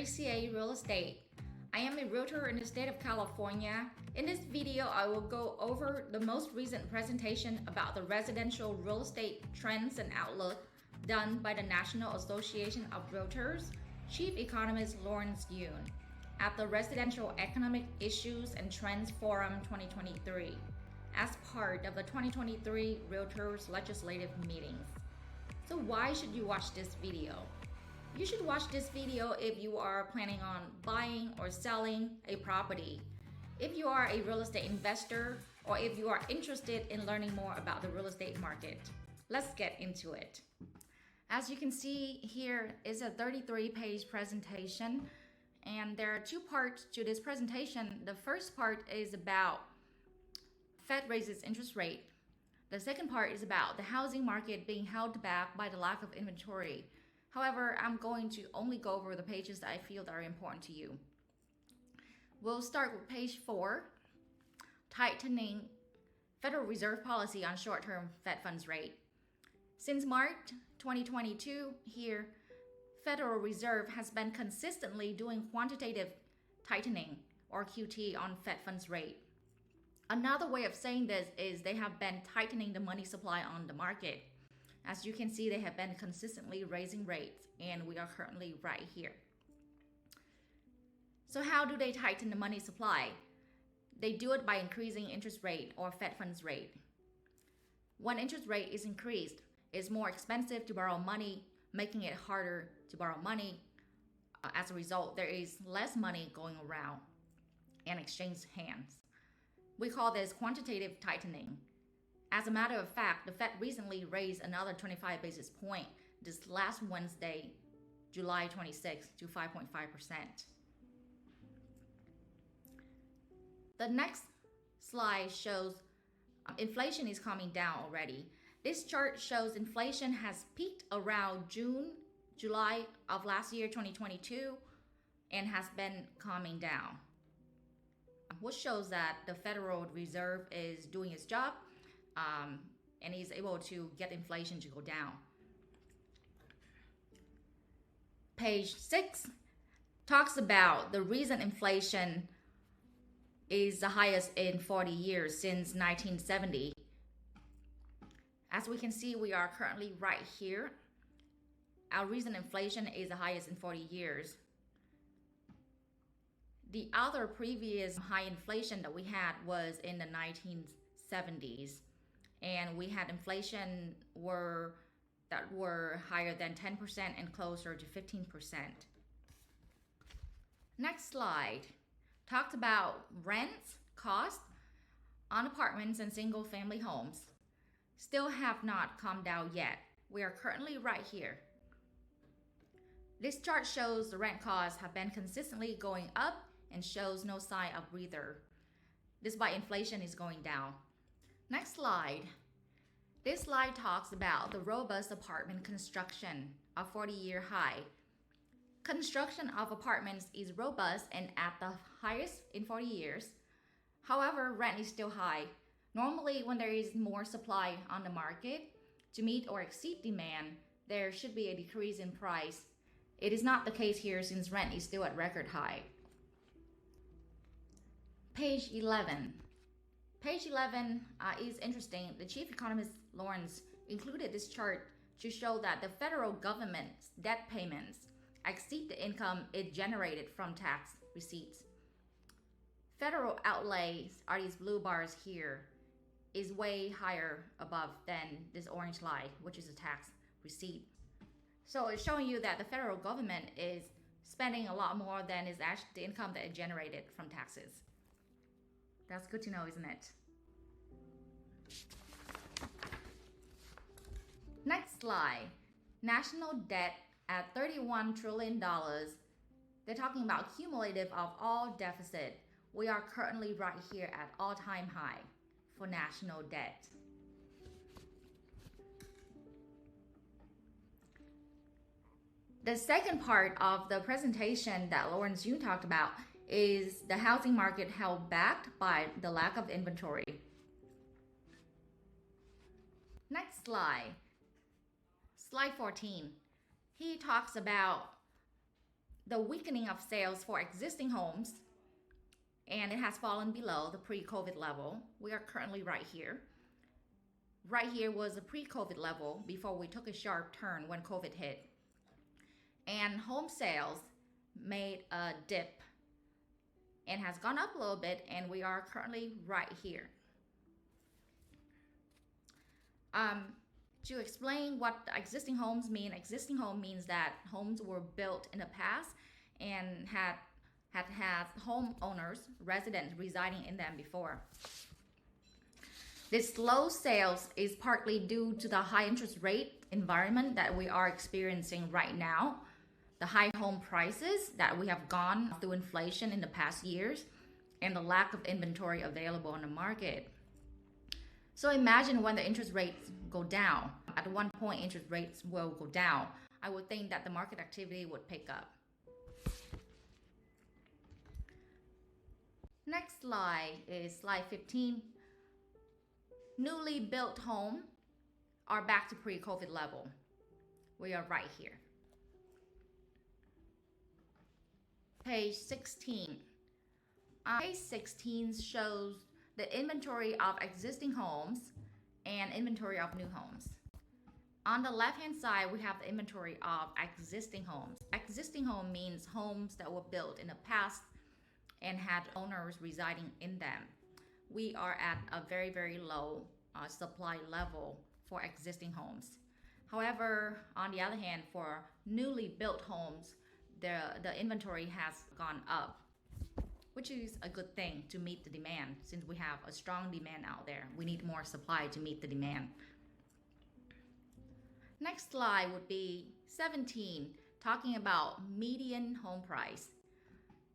3CA Real Estate. I am a realtor in the state of California. In this video, I will go over the most recent presentation about the residential real estate trends and outlook done by the National Association of Realtors Chief Economist Lawrence Yun at the Residential Economic Issues and Trends Forum 2023 as part of the 2023 Realtors Legislative Meeting. So why should you watch this video? You should watch this video if you are planning on buying or selling a property, if you are a real estate investor, or if you are interested in learning more about the real estate market. Let's get into it. As you can see, here is a 33-page presentation, and there are two parts to this presentation. The first part is about Fed raises interest rate. The second part is about the housing market being held back by the lack of inventory. However, I'm going to only go over the pages that I feel that are important to you. We'll start with page 4, tightening Federal Reserve policy on short-term Fed funds rate. Since March 2022, here, Federal Reserve has been consistently doing quantitative tightening, or QT, on Fed funds rate. Another way of saying this is they have been tightening the money supply on the market. As you can see, they have been consistently raising rates, and we are currently right here. So how do they tighten the money supply? They do it by increasing interest rate, or Fed funds rate. When interest rate is increased, it's more expensive to borrow money, making it harder to borrow money. As a result, there is less money going around and exchange hands. We call this quantitative tightening. As a matter of fact, the Fed recently raised another 25 basis point this last Wednesday, July 26, to 5.5%. The next slide shows inflation is coming down already. This chart shows inflation has peaked around July of last year, 2022, and has been calming down, which shows that the Federal Reserve is doing its job and is able to get inflation to go down. Page 6 talks about the reason inflation is the highest in 40 years since 1970. As we can see, we are currently right here. Our recent inflation is the highest in 40 years. The other previous high inflation that we had was in the 1970s, and we had inflation that were higher than 10% and closer to 15%. Next slide talked about rents, costs on apartments and single-family homes. Still have not calmed down yet. We are currently right here. This chart shows the rent costs have been consistently going up and shows no sign of breather, despite inflation is going down. Next slide. This slide talks about the robust apartment construction, a 40-year high. Construction of apartments is robust and at the highest in 40 years. However, rent is still high. Normally, when there is more supply on the market to meet or exceed demand, there should be a decrease in price. It is not the case here since rent is still at record high. Page 11. Page 11 is interesting. The Chief Economist Lawrence included this chart to show that the federal government's debt payments exceed the income it generated from tax receipts. Federal outlays are these blue bars here, is way higher above than this orange line, which is a tax receipt. So it's showing you that the federal government is spending a lot more than is actually the income that it generated from taxes. That's good to know, isn't it? Next slide. National debt at $31 trillion. They're talking about cumulative of all deficit. We are currently right here at all-time high for national debt. The second part of the presentation that Lawrence Yun talked about is the housing market held back by the lack of inventory. Next slide. Slide 14. He talks about the weakening of sales for existing homes, and it has fallen below the pre-COVID level. We are currently right here. Right here was the pre-COVID level before we took a sharp turn when COVID hit. And home sales made a dip and has gone up a little bit, and we are currently right here. To explain what existing homes mean, existing home means that homes were built in the past and had homeowners, residents residing in them before. This slow sales is partly due to the high interest rate environment that we are experiencing right now, the high home prices that we have gone through inflation in the past years, and the lack of inventory available on the market. So imagine when the interest rates go down. At one point, interest rates will go down. I would think that the market activity would pick up. Next slide is slide 15. Newly built homes are back to pre-COVID level. We are right here. Page 16. Page 16 shows the inventory of existing homes and inventory of new homes. On the left-hand side, we have the inventory of existing homes. Existing home means homes that were built in the past and had owners residing in them. We are at a very, very low supply level for existing homes. However, on the other hand, for newly built homes, the inventory has gone up, which is a good thing to meet the demand. Since we have a strong demand out there, we need more supply to meet the demand. Next slide would be 17, talking about median home price.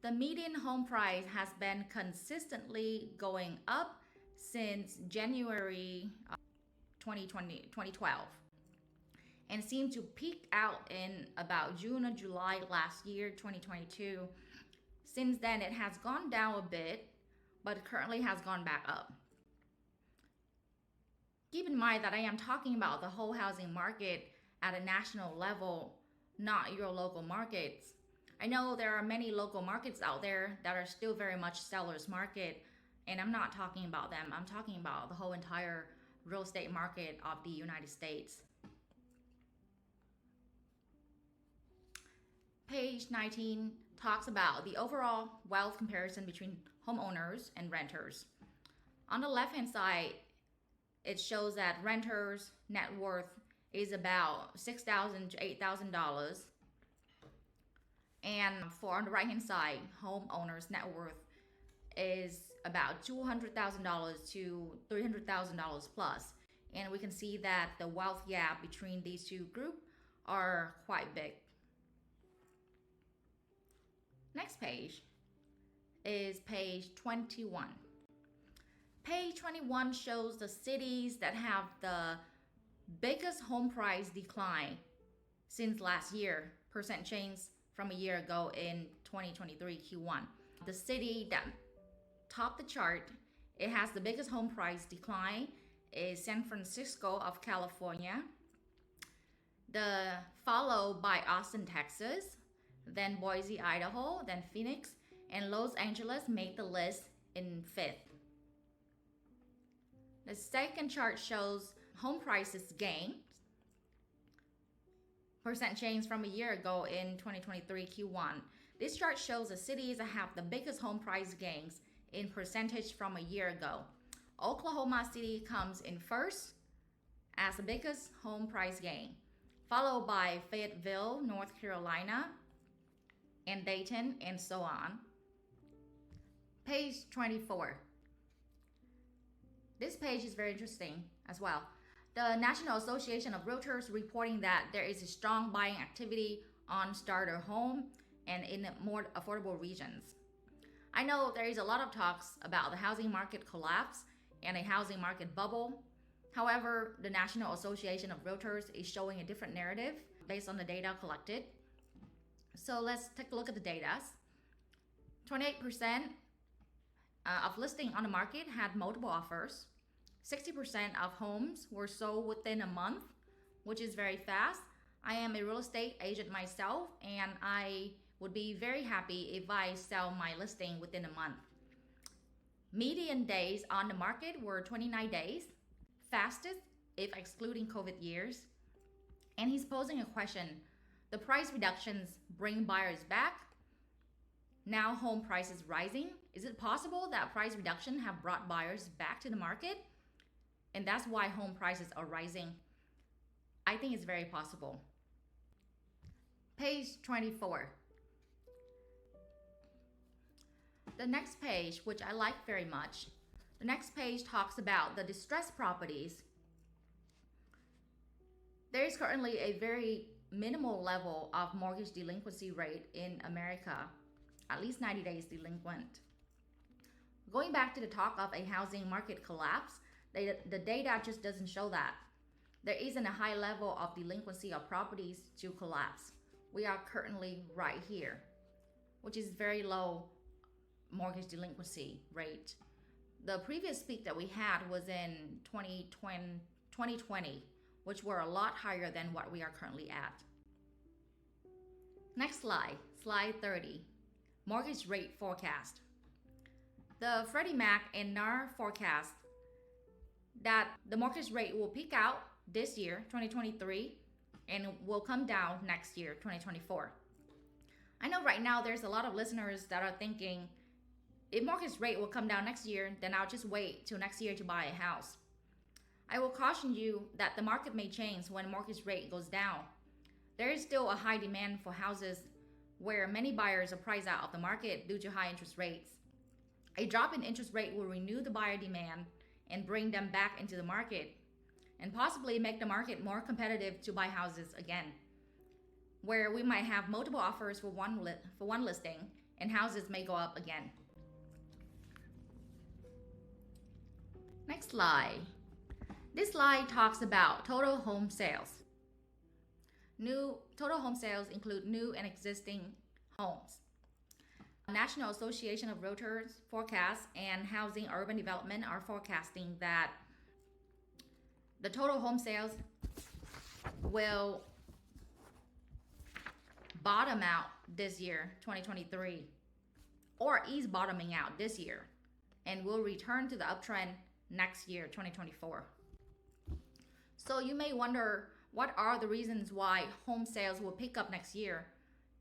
The median home price has been consistently going up since January 2012 and seemed to peak out in about June or July last year, 2022. Since then, it has gone down a bit, but it currently has gone back up. Keep in mind that I am talking about the whole housing market at a national level, not your local markets. I know there are many local markets out there that are still very much seller's market, and I'm not talking about them. I'm talking about the whole entire real estate market of the United States. Page 19 talks about the overall wealth comparison between homeowners and renters. On the left-hand side, it shows that renters' net worth is about $6,000 to $8,000. And for on the right-hand side, homeowners' net worth is about $200,000 to $300,000 plus. And we can see that the wealth gap between these two groups are quite big. Next page is page 21. Page 21 shows the cities that have the biggest home price decline since last year, percent change from a year ago in 2023 Q1. The city that topped the chart, it has the biggest home price decline, is San Francisco of California, followed by Austin, Texas, then Boise, Idaho, then Phoenix, and Los Angeles made the list in 5th. The second chart shows home prices gained, percent change from a year ago in 2023 Q1. This chart shows the cities that have the biggest home price gains in percentage from a year ago. Oklahoma City comes in first as the biggest home price gain, followed by Fayetteville, North Carolina, and Dayton, and so on. Page 24. This page is very interesting as well. The National Association of Realtors reporting that there is a strong buying activity on starter home and in more affordable regions. I know there is a lot of talks about the housing market collapse and a housing market bubble. However, the National Association of Realtors is showing a different narrative based on the data collected. So let's take a look at the data. 28% of listing on the market had multiple offers. 60% of homes were sold within a month, which is very fast. I am a real estate agent myself, and I would be very happy if I sell my listing within a month. Median days on the market were 29 days, fastest if excluding COVID years. And he's posing a question, the price reductions bring buyers back? Now home prices rising? Is it possible that price reduction have brought buyers back to the market? And that's why home prices are rising. I think it's very possible. Page 24. The next page, which I like very much, the next page talks about the distressed properties. There is currently a very minimal level of mortgage delinquency rate in America, at least 90 days delinquent. Going back to the talk of a housing market collapse, the data just doesn't show that. There isn't a high level of delinquency of properties to collapse. We are currently right here, which is very low mortgage delinquency rate. The previous peak that we had was in 2020, which were a lot higher than what we are currently at. Next slide, slide 30, mortgage rate forecast. The Freddie Mac and NAR forecast that the mortgage rate will peak out this year, 2023, and will come down next year, 2024. I know right now there's a lot of listeners that are thinking, if mortgage rate will come down next year, then I'll just wait till next year to buy a house. I will caution you that the market may change when mortgage rate goes down. There is still a high demand for houses where many buyers are priced out of the market due to high interest rates. A drop in interest rate will renew the buyer demand and bring them back into the market, and possibly make the market more competitive to buy houses again, where we might have multiple offers for one listing and houses may go up again. Next slide. This slide talks about total home sales. Total home sales include new and existing homes. National Association of Realtors forecasts and Housing Urban Development are forecasting that the total home sales will bottom out this year, 2023, or is bottoming out this year, and will return to the uptrend next year, 2024. So you may wonder, what are the reasons why home sales will pick up next year?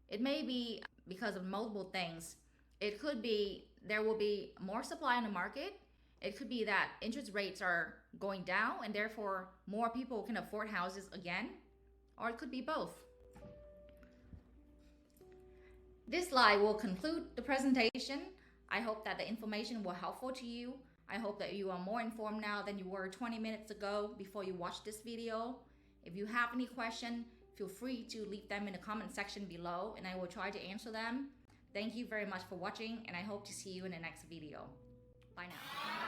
It may be because of multiple things. It could be there will be more supply on the market. It could be that interest rates are going down and therefore more people can afford houses again, or it could be both. This slide will conclude the presentation. I hope that the information was helpful to you. I hope that you are more informed now than you were 20 minutes ago before you watched this video. If you have any question, feel free to leave them in the comment section below and I will try to answer them. Thank you very much for watching, and I hope to see you in the next video. Bye now.